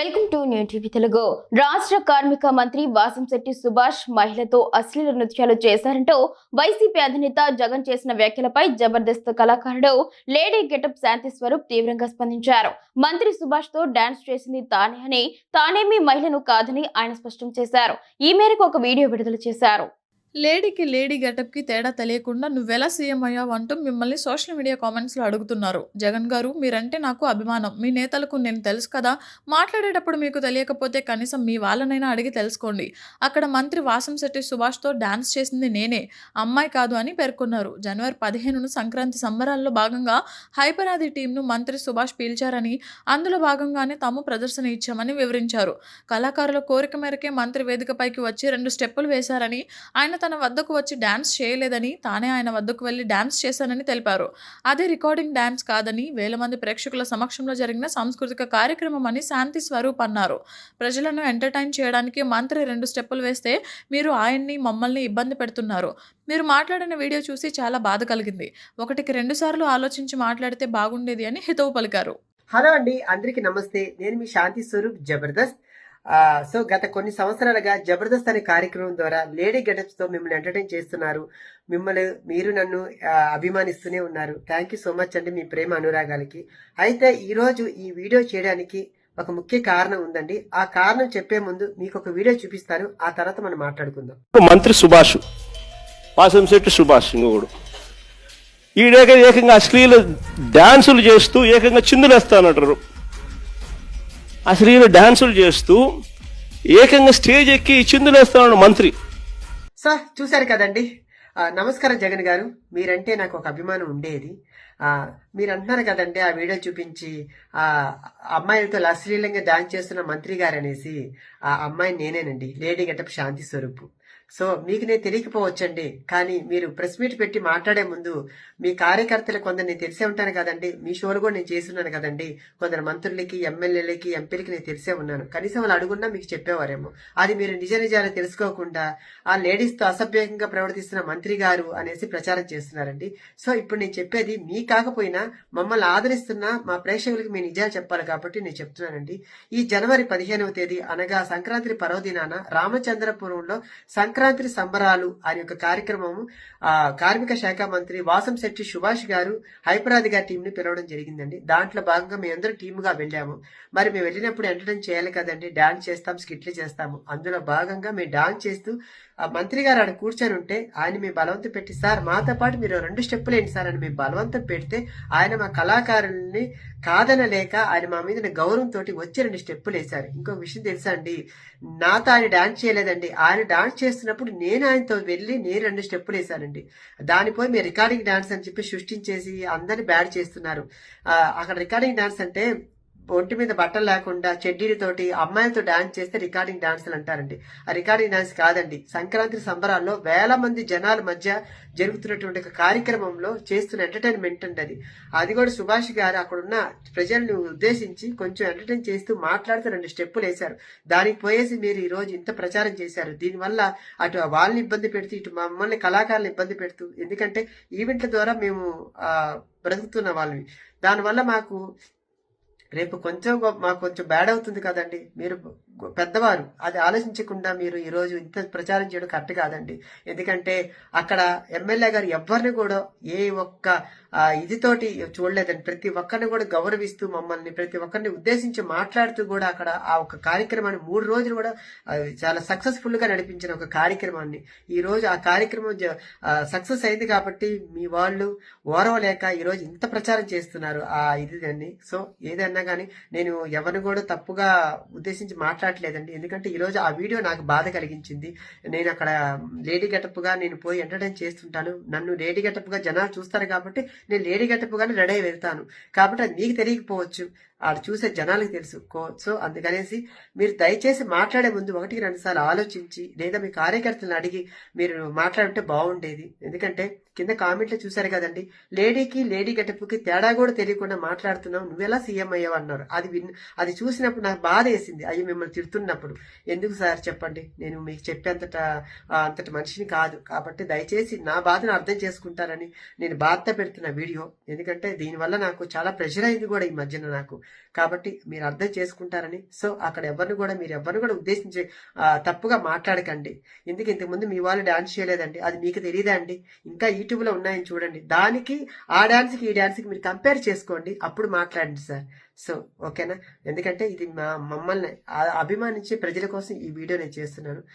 Welcome to new TV Telugu. రాష్ట్ర కార్మిక మంత్రి వాసంశెట్టి సుభాష్ మహిళతో అశ్లీల నృత్యాలు చేశారంటూ వైసీపీ అధినేత జగన్ చేసిన వ్యాఖ్యలపై జబర్దస్త్ కళాకారుడు లేడీ గెటప్ శాంతి స్వరూప్ తీవ్రంగా స్పందించారు. మంత్రి సుభాష్ తో డాన్స్ చేసింది తానే అని, తానేమీ మహిళను కాదని ఆయన స్పష్టం చేశారు. ఈ మేరకు ఒక వీడియో విడుదల చేశారు. లేడీకి లేడీ గెటప్కి తేడా తెలియకుండా నువ్వెలా సీఎం అయ్యావు అంటూ మిమ్మల్ని సోషల్ మీడియా కామెంట్స్లో అడుగుతున్నారు. జగన్ గారు, మీరంటే నాకు అభిమానం. మీ నేతలకు నేను తెలుసు కదా, మాట్లాడేటప్పుడు మీకు తెలియకపోతే కనీసం మీ వాళ్ళనైనా అడిగి తెలుసుకోండి. అక్కడ మంత్రి వాసంశెట్టి సుభాష్తో డాన్స్ చేసింది నేనే, అమ్మాయి కాదు అని పేర్కొన్నారు. జనవరి 15న సంక్రాంతి సంబరాల్లో భాగంగా హైపరాది టీంను మంత్రి సుభాష్ పీల్చారని, అందులో భాగంగానే తాము ప్రదర్శన ఇచ్చామని వివరించారు. కళాకారుల కోరిక మేరకే మంత్రి వేదికపైకి వచ్చి 2 స్టెప్పులు వేశారని, ఆయన తన వద్దకు వచ్చి డాన్స్ చేయలేదని, తానే ఆయన వద్దకు వెళ్లి డాన్స్ చేశానని తెలిపారు. అదే రికార్డింగ్ డాన్స్ కాదని, వేల మంది ప్రేక్షకుల సమక్షంలో జరిగిన సాంస్కృతిక కార్యక్రమం అని శాంతి స్వరూప్ అన్నారు. ప్రజలను ఎంటర్టైన్ చేయడానికి మంత్రి 2 స్టెప్పులు వేస్తే మీరు ఆయన్ని, మమ్మల్ని ఇబ్బంది పెడుతున్నారు. మీరు మాట్లాడిన వీడియో చూసి చాలా బాధ కలిగింది. 1కి 2 సార్లు ఆలోచించి మాట్లాడితే బాగుండేది అని హితవు పలికారు. హలో అండి, అందరికీ నమస్తే. నేను మీ శాంతి స్వరూప్ జబర్దస్త్. సో గత కొన్ని సంవత్సరాలుగా జబర్దస్త్ అనే కార్యక్రమం ద్వారా లేడీ గెటప్స్ తో మిమ్మల్ని ఎంటర్టైన్ చేస్తున్నారు. మీరు నన్ను అభిమానిస్తూనే ఉన్నారు. థ్యాంక్ యూ సో మచ్ అండి, మీ ప్రేమ అనురాగాలకి. అయితే ఈరోజు ఈ వీడియో చేయడానికి ఒక ముఖ్య కారణం ఉందండి. ఆ కారణం చెప్పే ముందు మీకు ఒక వీడియో చూపిస్తాను, ఆ తర్వాత మనం మాట్లాడుకుందాం. మంత్రి సుభాష్, వాసంశెట్టి సుభాష్ ఇంకొకడు ఏకంగా అశ్లీల డాన్సులు చేస్తూ ఏకంగా చిందులేస్తానంటారు. అశ్లీల డాన్సులు చేస్తూ ఏకంగా స్టేజ్ ఎక్కి చిందులేస్తాడు మంత్రి. సార్ చూశారు కదండి. నమస్కారం జగన్ గారు, మీరంటే నాకు ఒక అభిమానం ఉండేది. మీరు అంటున్నారు కదండి, ఆ వీడియో చూపించి ఆ అమ్మాయిలతో అశ్లీలంగా డాన్స్ చేస్తున్న మంత్రి గారు అనేసి. ఆ అమ్మాయి నేనేనండి, లేడీ గెటప్ శాంతి స్వరూప్. సో మీకు నేను తెలియకపోవచ్చండి, కానీ మీరు ప్రెస్ మీట్ పెట్టి మాట్లాడే ముందు మీ కార్యకర్తలు కొందరు నేను తెలిసే ఉంటాను కదండి. మీ షోలు కూడా నేను చేస్తున్నాను కదండి. కొందరు మంత్రులకి, ఎమ్మెల్యేలకి, ఎంపీలకి నేను తెలిసే ఉన్నాను. కనీసం వాళ్ళు అడుగున్నా మీకు చెప్పేవారేమో. అది మీరు నిజాలు తెలుసుకోకుండా ఆ లేడీస్తో అసభ్యంగా ప్రవర్తిస్తున్న మంత్రి గారు అనేసి ప్రచారం చేస్తున్నారండి. సో ఇప్పుడు నేను చెప్పేది మీ కాకపోయినా మమ్మల్ని ఆదరిస్తున్న మా ప్రేక్షకులకి మీ నిజాలు చెప్పాలి కాబట్టి నేను చెప్తున్నానండి. ఈ జనవరి 15వ తేదీ అనగా సంక్రాంతి పర్వదినాన రామచంద్రపురంలో సంక్రాంతి సంబరాలు అనే ఒక కార్యక్రమం కార్మిక శాఖ మంత్రి వాసంశెట్టి సుభాష్ గారు హైపరాదిగా టీంని పిలవడం జరిగిందండి. దాంట్లో భాగంగా మేమందరం టీముగా వెళ్ళాము. మరి మేము వెళ్ళినప్పుడు ఎంటర్టైన్ చేయాలి కదండి, డాన్స్ చేస్తాం, స్కిట్లు చేస్తాము. అందులో భాగంగా మేము డాన్స్ చేస్తూ ఆ మంత్రి గారు ఆడ కూర్చొని ఉంటే ఆయన మీ బలవంతం పెట్టి, సార్ మాతో పాటు మీరు 2 స్టెప్పులు ఏంటి సార్ అని మీ బలవంతం పెడితే ఆయన మా కళాకారుల్ని కాదనలేక ఆయన మా మీద గౌరవంతో వచ్చి 2 స్టెప్పులు వేశారు. ఇంకొక విషయం తెలుసా అండి, నాతో ఆయన డాన్స్ చేయలేదండి. ఆయన డాన్స్ చేస్తున్నప్పుడు నేను ఆయనతో వెళ్ళి నేను 2 స్టెప్పులు వేశానండి. దానిపై మీరు రికార్డింగ్ డాన్స్ అని చెప్పి సృష్టించేసి అందరినీ బ్యాడ్ చేస్తున్నారు. అక్కడ రికార్డింగ్ డాన్స్ అంటే ఒంటి మీద బట్టలు లేకుండా చెడ్డీలతోటి అమ్మాయిలతో డాన్స్ చేస్తే రికార్డింగ్ డాన్సులు అంటారండి. ఆ రికార్డింగ్ డాన్స్ కాదండి. సంక్రాంతి సంబరాల్లో వేల మంది జనాల మధ్య జరుగుతున్నటువంటి ఒక కార్యక్రమంలో చేస్తున్న ఎంటర్టైన్మెంట్ అండి అది. అది కూడా సుభాష్ గారు అక్కడున్న ప్రజలను ఉద్దేశించి కొంచెం ఎంటర్టైన్ చేస్తూ మాట్లాడుతూ 2 స్టెప్పులు వేశారు. దానికి పోయేసి మీరు ఈ రోజు ఇంత ప్రచారం చేశారు. దీనివల్ల అటు వాళ్ళని ఇబ్బంది పెడుతూ, ఇటు మమ్మల్ని కళాకారులను ఇబ్బంది పెడుతూ, ఎందుకంటే ఈవెంట్ల ద్వారా మేము బ్రతుకుతున్న వాళ్ళని. దానివల్ల మాకు రేపు మాకు కొంచెం బ్యాడ్ అవుతుంది కదండి. మీరు పెద్దవారు, అది ఆలోచించకుండా మీరు ఈరోజు ఇంత ప్రచారం చేయడం కరెక్ట్ కాదండి. ఎందుకంటే అక్కడ ఎమ్మెల్యే గారు ఎవరిని కూడా ఏ ఒక్క ఇదితోటి చూడలేదండి. ప్రతి ఒక్కరిని కూడా గౌరవిస్తూ మమ్మల్ని ప్రతి ఒక్కరిని ఉద్దేశించి మాట్లాడుతూ కూడా అక్కడ ఆ ఒక కార్యక్రమాన్ని 3 రోజులు కూడా చాలా సక్సెస్ఫుల్ గా నడిపించిన ఒక కార్యక్రమాన్ని ఈ రోజు ఆ కార్యక్రమం సక్సెస్ అయింది కాబట్టి మీ వాళ్ళు ఓరవలేక ఈ రోజు ఇంత ప్రచారం చేస్తున్నారు ఆ ఇది. సో ఏదన్నా కానీ నేను ఎవరిని కూడా తప్పుగా ఉద్దేశించి మాట్లాడలేదండి. ఎందుకంటే ఈ రోజు ఆ వీడియో నాకు బాధ కలిగించింది. నేను అక్కడ లేడీ గెటప్ గా నేను పోయి ఎంటర్టైన్ చేస్తుంటాను. నన్ను లేడీ గెటప్ గా జనాలు చూస్తారు కాబట్టి నేను లేడీ గెటప్ గానే రెడీ అయి వెళ్తాను. కాబట్టి అది మీకు తెలియకపోవచ్చు, ఆడ చూసే జనాలకు తెలుసు. సో అందుకనేసి మీరు దయచేసి మాట్లాడే ముందు 1కి 2 సార్లు ఆలోచించి లేదా మీ కార్యకర్తలను అడిగి మీరు మాట్లాడితే బాగుండేది. ఎందుకంటే కింద కామెంట్లో చూసారు కదండి, లేడీకి లేడీ గెటప్కి తేడా కూడా తెలియకుండా మాట్లాడుతున్నావు, నువ్వెలా సీఎం అయ్యావు అన్నారు. అది చూసినప్పుడు నాకు బాధ వేసింది. అయ్యి మిమ్మల్ని తిడుతున్నప్పుడు ఎందుకు సార్ చెప్పండి, నేను మీకు అంతటి మనిషిని కాదు. కాబట్టి దయచేసి నా బాధను అర్థం చేసుకుంటారని నేను బాధ పెడుతున్న వీడియో. ఎందుకంటే దీనివల్ల నాకు చాలా ప్రెషర్ అయింది కూడా ఈ మధ్యన నాకు. కాబట్టి మీరు అర్థం చేసుకుంటారని. సో అక్కడ మీరు ఎవరిని కూడా ఉద్దేశించి తప్పుగా మాట్లాడకండి. ఎందుకు ఇంతకుముందు మీ వాళ్ళు డాన్స్ చేయలేదండి, అది మీకు తెలియదా అండి? ఇంకా యూట్యూబ్లో ఉన్నాయని చూడండి, దానికి ఆ డాన్స్కి ఈ డాన్స్కి మీరు కంపేర్ చేసుకోండి, అప్పుడు మాట్లాడండి సార్. సో ఓకేనా? ఎందుకంటే ఇది మమ్మల్ని అభిమానించే ప్రజల కోసం ఈ వీడియో నేను చేస్తున్నాను.